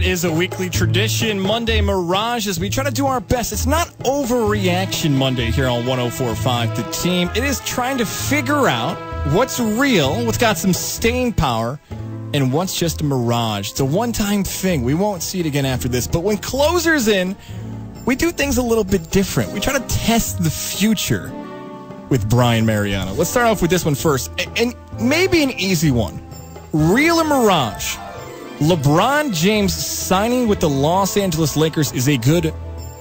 It is a weekly tradition, Monday Mirage, as we try to do our best. It's not overreaction Monday here on 104.5 The Team. It is trying to figure out what's real, what's got some staying power, and what's just a mirage. It's a one-time thing. We won't see it again after this. But when Closer's in, we do things a little bit different. We try to test the future with Brian Mariano. Let's start off with this one first, and maybe an easy one. Real or mirage? LeBron James signing with the Los Angeles Lakers is a good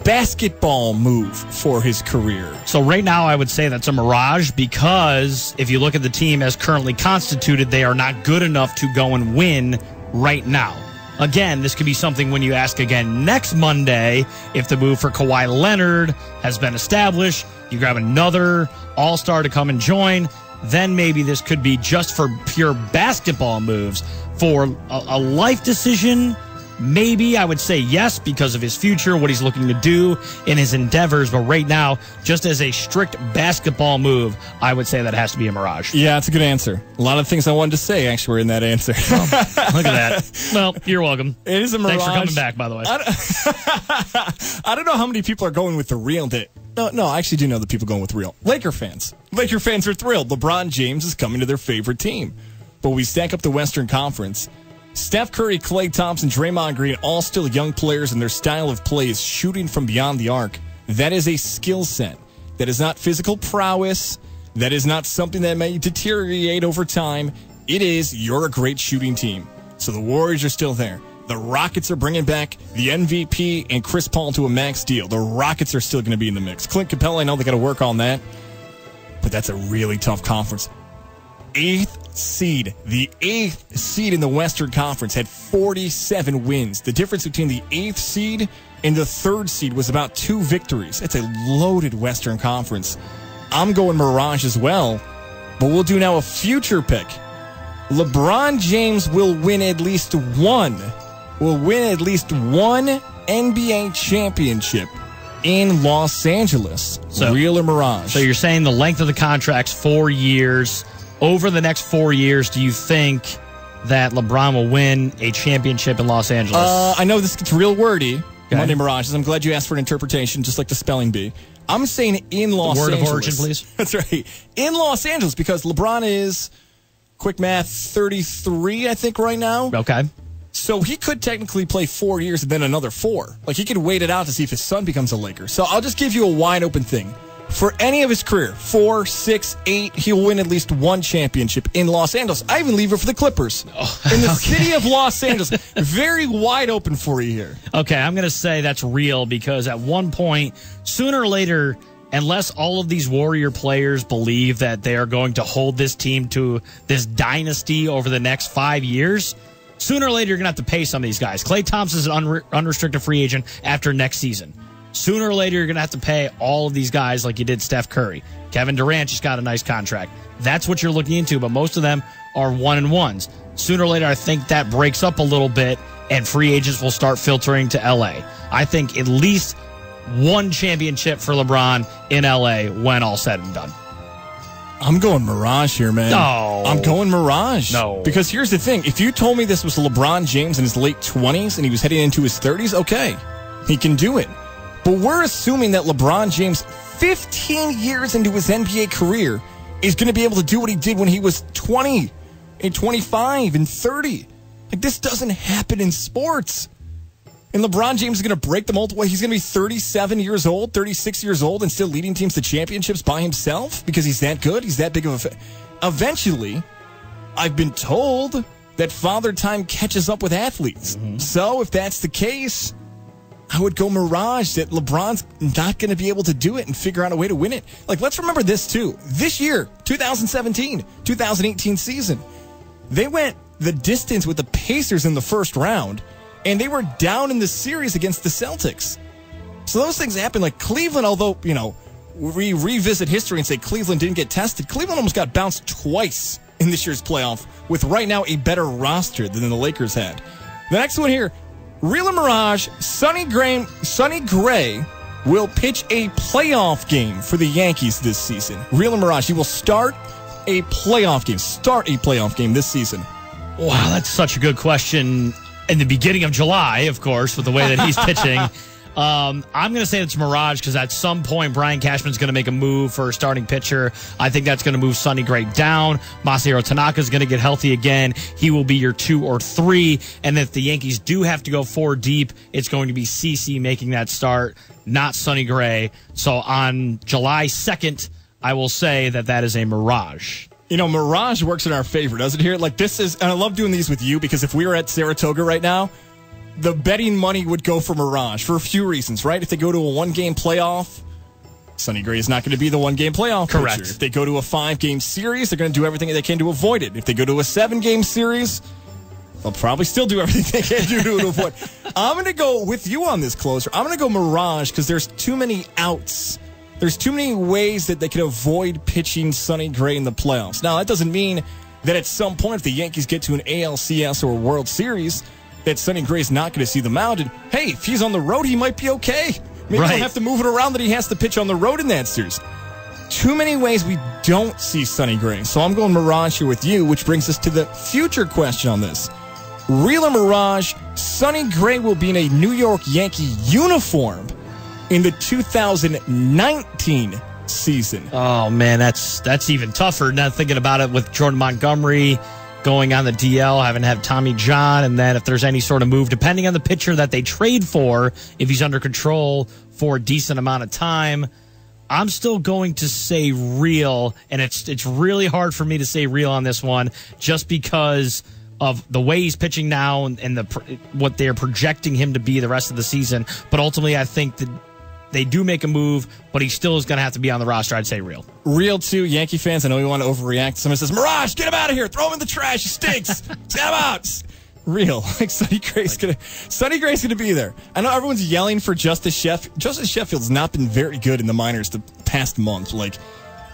basketball move for his career. So right now I would say that's a mirage because if you look at the team as currently constituted, they are not good enough to go and win right now. Again, this could be something when you ask again next Monday if the move for Kawhi Leonard has been established, you grab another all-star to come and join, then maybe this could be just for pure basketball moves. For a life decision, maybe I would say yes because of his future, what he's looking to do in his endeavors. But right now, just as a strict basketball move, I would say that has to be a mirage. Yeah, that's a good answer. A lot of things I wanted to say actually were in that answer. Oh, look at that. Well, you're welcome. It is a mirage. Thanks for coming back, by the way. I don't know how many people are going with the real. No, I actually do know the people going with real. Laker fans. Laker fans are thrilled. LeBron James is coming to their favorite team. But we stack up the Western Conference. Steph Curry, Klay Thompson, Draymond Green, all still young players, and their style of play is shooting from beyond the arc. That is a skill set. That is not physical prowess. That is not something that may deteriorate over time. It is, you're a great shooting team. So the Warriors are still there. The Rockets are bringing back the MVP and Chris Paul to a max deal. The Rockets are still going to be in the mix. Clint Capella, I know they got to work on that. But that's a really tough conference. The 8th seed in the Western Conference had 47 wins. The difference between the 8th seed and the 3rd seed was about 2 victories. It's a loaded Western Conference. I'm going Mirage as well, but we'll do now a future pick. LeBron James will win at least one NBA championship in Los Angeles. So, real or mirage? So you're saying the length of the contract's 4 years. Over the next 4 years, do you think that LeBron will win a championship in Los Angeles? I know this gets real wordy, okay. Monday Mirages. I'm glad you asked for an interpretation, just like the spelling bee. I'm saying in Los Angeles. Word of origin, please. That's right. In Los Angeles, because LeBron is, quick math, 33, I think, right now. Okay. So he could technically play 4 years and then another 4. Like, he could wait it out to see if his son becomes a Laker. So I'll just give you a wide open thing. For any of his career, 4, 6, 8, he'll win at least one championship in Los Angeles. I even leave it for the Clippers. In the city of Los Angeles. Very wide open for you here. Okay, I'm going to say that's real because at one point, sooner or later, unless all of these Warrior players believe that they are going to hold this team to this dynasty over the next 5 years, sooner or later you're going to have to pay some of these guys. Klay Thompson is an unrestricted free agent after next season. Sooner or later, you're going to have to pay all of these guys like you did Steph Curry. Kevin Durant just got a nice contract. That's what you're looking into, but most of them are 1-and-1s. Sooner or later, I think that breaks up a little bit, and free agents will start filtering to L.A. I think at least one championship for LeBron in L.A. when all said and done. I'm going Mirage here, man. No. I'm going Mirage. No. Because here's the thing. If you told me this was LeBron James in his late 20s and he was heading into his 30s, okay, he can do it. But we're assuming that LeBron James, 15 years into his NBA career, is going to be able to do what he did when he was 20 and 25 and 30. Like, this doesn't happen in sports. And LeBron James is going to break the mold. He's going to be 37 years old, 36 years old, and still leading teams to championships by himself because he's that good. He's that big of a... Eventually, I've been told that father time catches up with athletes. Mm-hmm. So if that's the case, I would go Mirage that LeBron's not going to be able to do it and figure out a way to win it. Like, let's remember this, too. This year, 2017, 2018 season, they went the distance with the Pacers in the first round, and they were down in the series against the Celtics. So those things happen. Like Cleveland, although, you know, we revisit history and say Cleveland didn't get tested, Cleveland almost got bounced twice in this year's playoff with right now a better roster than the Lakers had. The next one here, Real or Mirage, Sonny Gray will pitch a playoff game for the Yankees this season. Real or Mirage, he will start a playoff game this season. Wow, that's such a good question. in the beginning of July, of course, with the way that he's pitching. I'm going to say it's Mirage because at some point Brian Cashman's going to make a move for a starting pitcher. I think that's going to move Sonny Gray down. Masahiro Tanaka's going to get healthy again. He will be your 2 or 3. And if the Yankees do have to go 4 deep, it's going to be CC making that start, not Sonny Gray. So on July 2nd, I will say that is a Mirage. You know, Mirage works in our favor, doesn't it here? Like, this is, and I love doing these with you because if we were at Saratoga right now, the betting money would go for Mirage for a few reasons, right? If they go to a 1-game playoff, Sonny Gray is not going to be the 1-game playoff Correct. pitcher. If they go to a 5-game series, they're going to do everything they can to avoid it. If they go to a 7-game series, they'll probably still do everything they can do to avoid. I'm going to go with you on this, Closer. I'm going to go Mirage because there's too many outs. There's too many ways that they can avoid pitching Sonny Gray in the playoffs. Now, that doesn't mean that at some point, if the Yankees get to an ALCS or a World Series, that Sonny Gray's not going to see the mound. And, hey, if he's on the road, he might be okay. Maybe right. He'll have to move it around that he has to pitch on the road in that series. Too many ways we don't see Sonny Gray. So I'm going Mirage here with you, which brings us to the future question on this. Real or Mirage, Sonny Gray will be in a New York Yankee uniform in the 2019 season. Oh, man, that's even tougher. Now thinking about it with Jordan Montgomery going on the DL, having to have Tommy John, and then if there's any sort of move, depending on the pitcher that they trade for, if he's under control for a decent amount of time, I'm still going to say real, and it's really hard for me to say real on this one just because of the way he's pitching now and what they're projecting him to be the rest of the season. But ultimately, I think that they do make a move, but he still is going to have to be on the roster. I'd say real. Real, too, Yankee fans. I know we want to overreact. Someone says, Mirage, get him out of here. Throw him in the trash. He stinks. Get him out. Real. Like, Sonny Gray's going to be there. I know everyone's yelling for Justice Sheffield. Justice Sheffield's not been very good in the minors the past month. Like,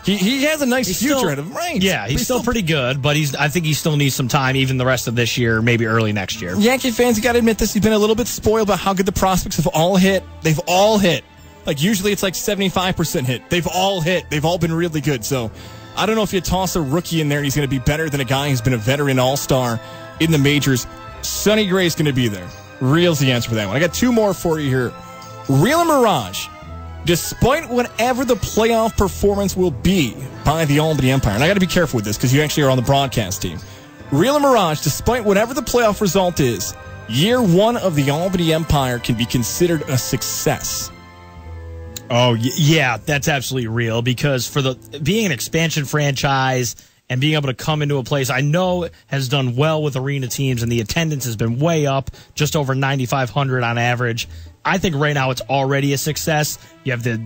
he has a nice future ahead of him, right? Yeah, he's still pretty good, but I think he still needs some time, even the rest of this year, maybe early next year. Yankee fans, you got to admit this. You've been a little bit spoiled about how good the prospects have all hit. They've all hit. Like, usually it's like 75% hit. They've all hit. They've all been really good. So, I don't know if you toss a rookie in there and he's going to be better than a guy who's been a veteran all-star in the majors. Sonny Gray's going to be there. Real's the answer for that one. I got 2 more for you here. Real or Mirage, despite whatever the playoff performance will be by the Albany Empire, and I got to be careful with this because you actually are on the broadcast team. Real or Mirage, despite whatever the playoff result is, year 1 of the Albany Empire can be considered a success. Oh, yeah, that's absolutely real because for being an expansion franchise and being able to come into a place I know has done well with arena teams and the attendance has been way up, just over 9,500 on average. I think right now it's already a success. You have the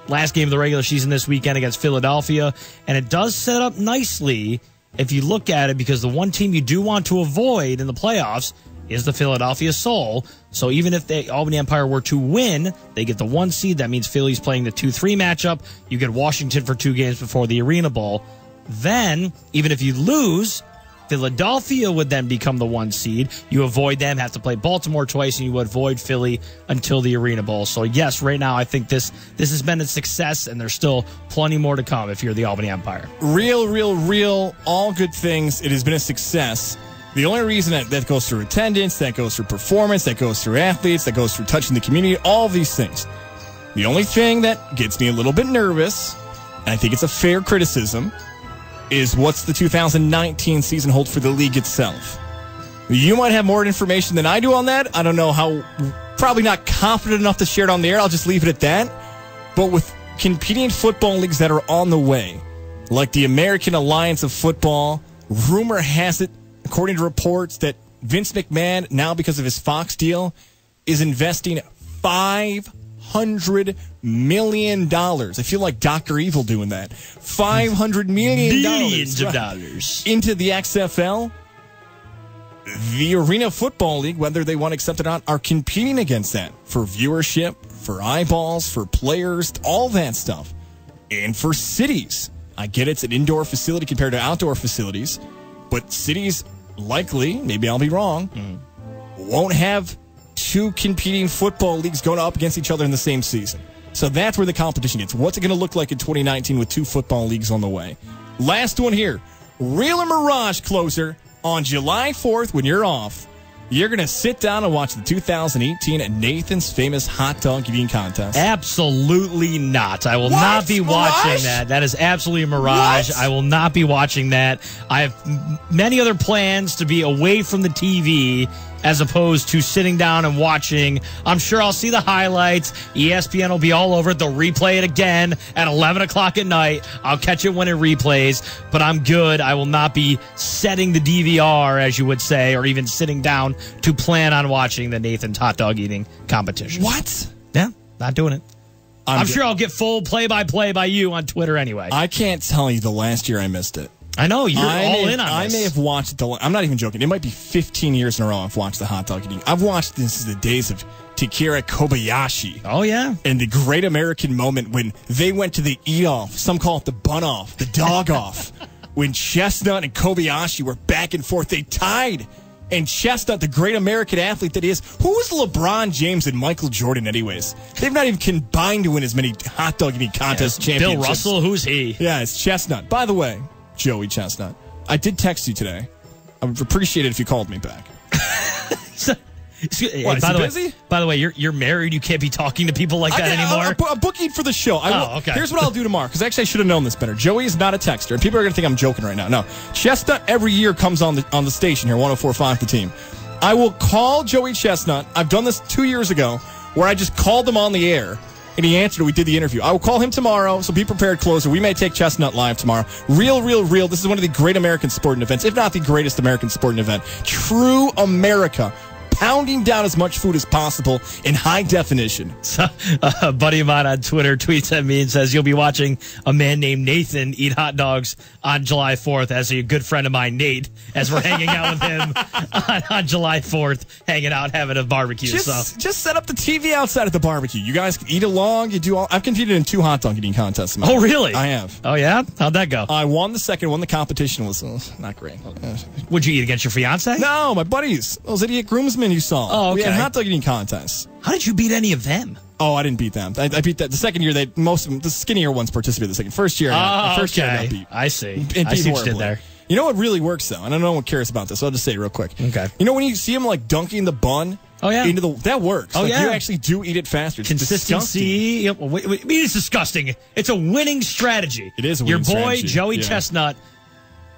last game of the regular season this weekend against Philadelphia, and it does set up nicely if you look at it because the one team you do want to avoid in the playoffs is the Philadelphia Soul. So even if the Albany Empire were to win, they get the 1 seed. That means Philly's playing the 2-3 matchup. You get Washington for 2 games before the Arena Bowl. Then, even if you lose, Philadelphia would then become the 1 seed. You avoid them, have to play Baltimore twice, and you would avoid Philly until the Arena Bowl. So yes, right now I think this has been a success, and there's still plenty more to come if you're the Albany Empire. Real, all good things. It has been a success. The only reason that goes through attendance, that goes through performance, that goes through athletes, that goes through touching the community, all these things. The only thing that gets me a little bit nervous, and I think it's a fair criticism, is what's the 2019 season hold for the league itself. You might have more information than I do on that. I don't know how, probably not confident enough to share it on the air. I'll just leave it at that. But with competing football leagues that are on the way, like the American Alliance of Football, rumor has it, according to reports, that Vince McMahon, now because of his Fox deal, is investing $500 million. I feel like Dr. Evil doing that. $500 million. Billions of dollars. Into the XFL. The Arena Football League, whether they want to accept it or not, are competing against that for viewership, for eyeballs, for players, all that stuff. And for cities. I get it's an indoor facility compared to outdoor facilities, but cities likely, maybe I'll be wrong, won't have 2 competing football leagues going up against each other in the same season. So that's where the competition gets. What's it going to look like in 2019 with 2 football leagues on the way? Last one here. Real or Mirage, Closer, on July 4th when you're off, You're going to sit down and watch the 2018 Nathan's Famous Hot Dog Eating Contest. Absolutely not. I will not be watching that. That is absolutely a mirage. What? I will not be watching that. I have many other plans to be away from the TV as opposed to sitting down and watching. I'm sure I'll see the highlights. ESPN will be all over it. They'll replay it again at 11 o'clock at night. I'll catch it when it replays, but I'm good. I will not be setting the DVR, as you would say, or even sitting down to plan on watching the Nathan's hot dog eating competition. What? Yeah, not doing it. I'm sure I'll get full play-by-play by you on Twitter anyway. I can't tell you the last year I missed it. I know, you're all in on this. I may have watched I'm not even joking. It might be 15 years in a row I've watched the hot dog eating. I've watched this is the days of Takira Kobayashi. Oh, yeah. And the great American moment when they went to the eat-off. Some call it the bun-off, the dog-off. When Chestnut and Kobayashi were back and forth, they tied. And Chestnut, the great American athlete that he is, who is LeBron James and Michael Jordan anyways? They've not even combined to win as many hot dog eating contest championships. Bill Russell, who's he? Yeah, it's Chestnut. By the way, Joey Chestnut, I did text you today. I would appreciate it if you called me back. What, is he busy? By the way, you're married. You can't be talking to people like that anymore. I'm booking for the show. Okay. Here's what I'll do tomorrow, because actually I should have known this better. Joey is not a texter, and people are going to think I'm joking right now. No. Chestnut every year comes on the station here, 104.5 The Team. I will call Joey Chestnut. I've done this 2 years ago, where I just called him on the air, and he answered. We did the interview. I will call him tomorrow, so be prepared, closer. We may take Chestnut live tomorrow. Real. This is one of the great American sporting events, if not the greatest American sporting event. True America. Pounding down as much food as possible in high definition. So, a buddy of mine on Twitter tweets at me and says, you'll be watching a man named Nathan eat hot dogs on July 4th, as a good friend of mine, Nate, as we're hanging out with him on July 4th, hanging out, having a barbecue. Just set up the TV outside of the barbecue. You guys can eat along. You do all. I've competed in 2 hot dog eating contests. Oh, really? I have. Oh, yeah? How'd that go? I won the second one. The competition was not great. Would you eat against your fiance? No, my buddies. Those idiot groomsmen you saw. Oh, okay. We had hot dog eating contests. How did you beat any of them? Oh, I didn't beat them. I beat that. The second year, most of them, the skinnier ones participated the second. First year, year I got beat. I see. I see what you did there. You know what really works, though? And I know no one cares about this, so I'll just say it real quick. Okay. You know when you see them, like, dunking the bun? Oh, yeah. That works. Oh, like, yeah. You actually do eat it faster. It's consistency. disgusting. I mean, it's disgusting. It's a winning strategy. It is a winning strategy. Your boy, Joey Chestnut,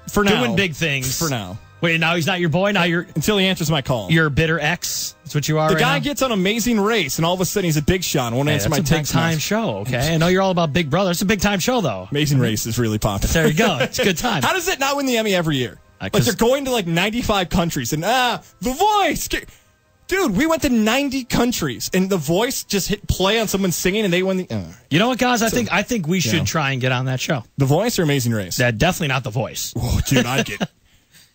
for now, doing big things. For now. Wait, now he's not your boy? Now you're... Until he answers my call. You're a bitter ex? That's what you are The right guy now? gets on Amazing Race, and all of a sudden he's a big shot and won't answer my text. It's a big-time show, okay? I know you're all about Big Brother. It's a big-time show, though. Amazing Race is really popular. There you go. It's a good time. How does it not win the Emmy every year? Like, they're going to, 95 countries, and, The Voice... Dude, we went to 90 countries, and The Voice just hit play on someone singing, and they won the... You know what, guys? I think we should try and get on that show. The Voice or Amazing Race? Definitely not The Voice. Oh, dude, I'd get...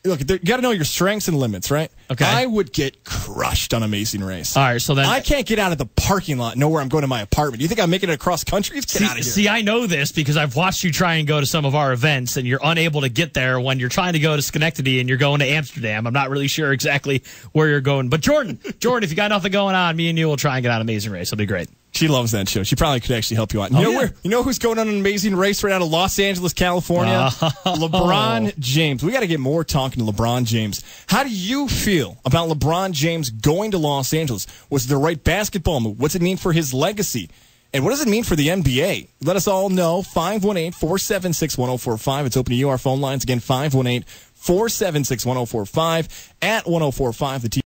Look, you got to know your strengths and limits, right? Okay. I would get crushed on Amazing Race. All right, so then... I can't get out of the parking lot, know where I'm going to my apartment. You think I'm making it across countries? Get out of here. See, I know this because I've watched you try and go to some of our events, and you're unable to get there when you're trying to go to Schenectady and you're going to Amsterdam. I'm not really sure exactly where you're going. But Jordan, if you got nothing going on, me and you will try and get on Amazing Race. It'll be great. She loves that show. She probably could actually help you out. You know who's going on an Amazing Race right out of Los Angeles, California? LeBron James. We got to get more talking to LeBron James. How do you feel about LeBron James going to Los Angeles? Was it the right basketball move? What's it mean for his legacy? And what does it mean for the NBA? Let us all know. 518-476-1045. It's open to you. Our phone lines again, 518-476-1045 at 1045 The Team.